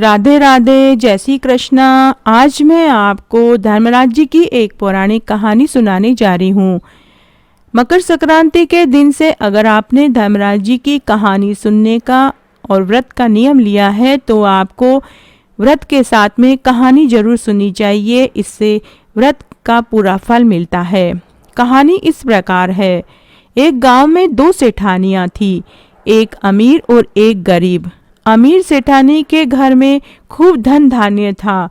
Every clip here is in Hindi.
राधे राधे, जय श्री कृष्णा। आज मैं आपको धर्मराज जी की एक पौराणिक कहानी सुनाने जा रही हूँ। मकर संक्रांति के दिन से अगर आपने धर्मराज जी की कहानी सुनने का और व्रत का नियम लिया है तो आपको व्रत के साथ में कहानी जरूर सुननी चाहिए। इससे व्रत का पूरा फल मिलता है। कहानी इस प्रकार है। एक गांव में दो सेठानियां थी, एक अमीर और एक गरीब। अमीर सेठानी के घर में खूब धन धान्य था,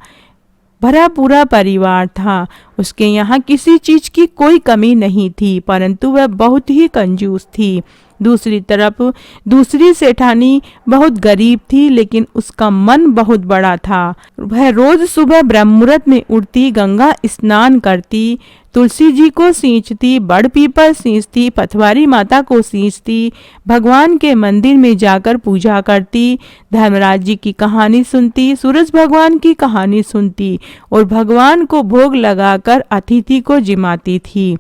भरा पूरा परिवार था। उसके यहाँ किसी चीज की कोई कमी नहीं थी, परंतु वह बहुत ही कंजूस थी। दूसरी तरफ दूसरी सेठानी बहुत गरीब थी, लेकिन उसका मन बहुत बड़ा था। वह रोज सुबह ब्रह्म मुहूर्त में उठती, गंगा स्नान करती, तुलसी जी को सींचती, बड़ पीपल सींचती, पथवारी माता को सींचती, भगवान के मंदिर में जाकर पूजा करती, धर्मराज जी की कहानी सुनती, सूरज भगवान की कहानी सुनती और भगवान को भोग लगाकर अतिथि को जिमाती थी।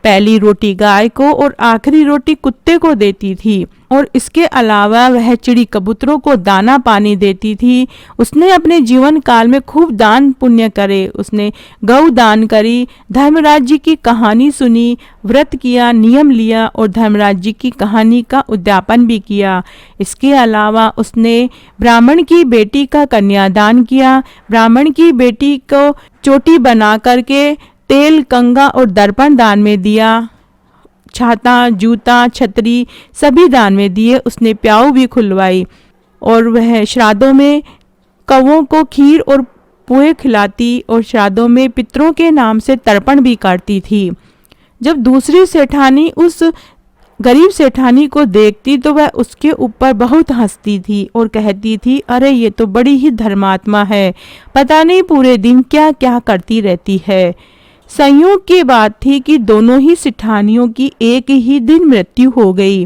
पहली रोटी गाय को और आखिरी रोटी कुत्ते को देती थी और इसके अलावा वह चिड़ी कबूतरों को दाना पानी देती थी। उसने अपने जीवन काल में खूब दान पुण्य करे। उसने गौ दान करी, धर्मराज जी की कहानी सुनी, व्रत किया, नियम लिया और धर्मराज जी की कहानी का उद्यापन भी किया। इसके अलावा उसने ब्राह्मण की बेटी का कन्यादान किया। ब्राह्मण की बेटी को चोटी बना करके तेल, कंगा और दर्पण दान में दिया। छाता, जूता, छतरी सभी दान में दिए। उसने प्याऊ भी खुलवाई और वह श्राद्धों में कौवों को खीर और पुए खिलाती और श्राद्धों में पितरों के नाम से तर्पण भी करती थी। जब दूसरी सेठानी उस गरीब सेठानी को देखती तो वह उसके ऊपर बहुत हंसती थी और कहती थी, अरे ये तो बड़ी ही धर्मात्मा है, पता नहीं पूरे दिन क्या क्या करती रहती है। संयोग की बात थी कि दोनों ही सेठानियों की एक ही दिन मृत्यु हो गई।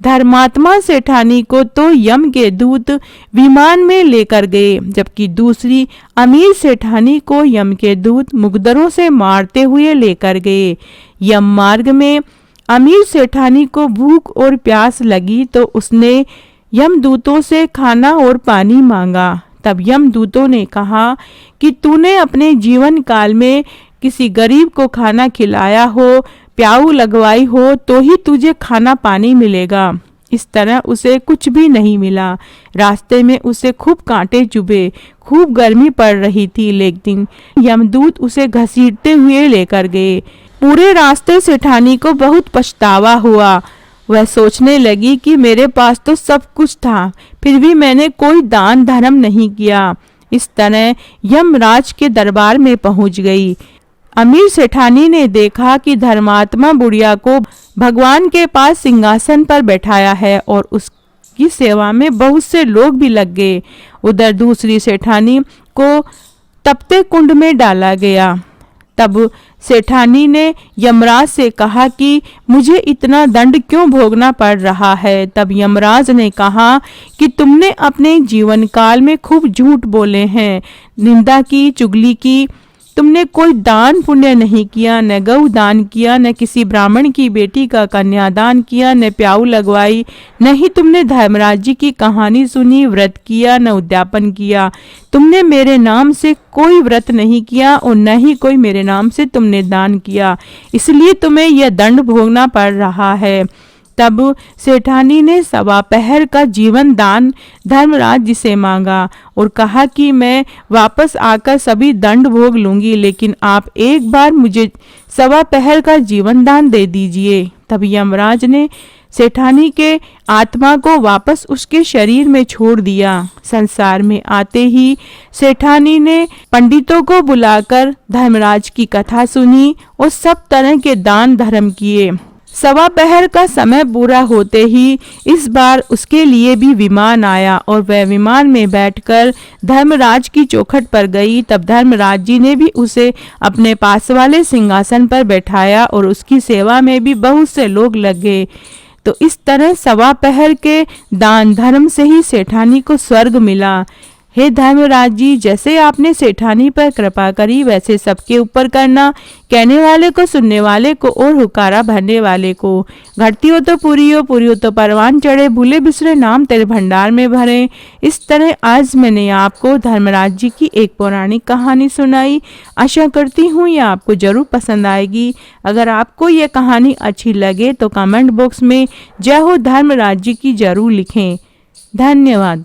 धर्मात्मा सेठानी को तो यम के दूत विमान में लेकर गए, जबकि दूसरी अमीर सेठानी को यम के दूत मुकद्दरों से मारते हुए लेकर गए। यम मार्ग में अमीर सेठानी को भूख और प्यास लगी तो उसने यमदूतों से खाना और पानी मांगा। तब यमदूतों ने कहा कि तूने अपने जीवन काल में किसी गरीब को खाना खिलाया हो, प्याऊ लगवाई हो तो ही तुझे खाना पानी मिलेगा। इस तरह उसे कुछ भी नहीं मिला। रास्ते में उसे खूब कांटे चुभे, खूब गर्मी पड़ रही थी, लेकिन यमदूत उसे घसीटते हुए लेकर गए। पूरे रास्ते सेठानी को बहुत पछतावा हुआ। वह सोचने लगी कि मेरे पास तो सब कुछ था, फिर भी मैंने कोई दान धर्म नहीं किया। इस तरह यमराज के दरबार में पहुंच गई। अमीर सेठानी ने देखा कि धर्मात्मा बुढ़िया को भगवान के पास सिंहासन पर बैठाया है और उसकी सेवा में बहुत से लोग भी लग गए। उधर दूसरी सेठानी को तपते कुंड में डाला गया। तब सेठानी ने यमराज से कहा कि मुझे इतना दंड क्यों भोगना पड़ रहा है। तब यमराज ने कहा कि तुमने अपने जीवन काल में खूब झूठ बोले हैं, निंदा की, चुगली की, तुमने कोई दान पुण्य नहीं किया, न गौ दान किया, न किसी ब्राह्मण की बेटी का कन्यादान किया, न प्याऊ लगवाई, न ही तुमने धर्मराज जी की कहानी सुनी, व्रत किया, न उद्यापन किया। तुमने मेरे नाम से कोई व्रत नहीं किया और न ही कोई मेरे नाम से तुमने दान किया, इसलिए तुम्हें यह दंड भोगना पड़ रहा है। तब सेठानी ने सवा पहर का जीवन दान धर्मराज जी से मांगा और कहा कि मैं वापस आकर सभी दंड भोग लूंगी, लेकिन आप एक बार मुझे सवा पहर का जीवन दान दे दीजिए। तब यमराज ने सेठानी के आत्मा को वापस उसके शरीर में छोड़ दिया। संसार में आते ही सेठानी ने पंडितों को बुलाकर धर्मराज की कथा सुनी और सब तरह के दान धर्म किए। सवा पहर का समय पूरा होते ही इस बार उसके लिए भी विमान आया और वह विमान में बैठकर धर्मराज की चौखट पर गई। तब धर्मराज जी ने भी उसे अपने पास वाले सिंहासन पर बैठाया और उसकी सेवा में भी बहुत से लोग लग गए। तो इस तरह सवा पहर के दान धर्म से ही सेठानी को स्वर्ग मिला। हे धर्मराज जी, जैसे आपने सेठानी पर कृपा करी वैसे सबके ऊपर करना, कहने वाले को, सुनने वाले को और हुकारा भरने वाले को। घटती हो तो पूरी हो तो परवान चढ़े, भूले बिसरे नाम तेरे भंडार में भरे। इस तरह आज मैंने आपको धर्मराज जी की एक पौराणिक कहानी सुनाई। आशा करती हूँ ये आपको जरूर पसंद आएगी। अगर आपको ये कहानी अच्छी लगे तो कमेंट बॉक्स में जय हो धर्मराज जी की जरूर लिखें। धन्यवाद।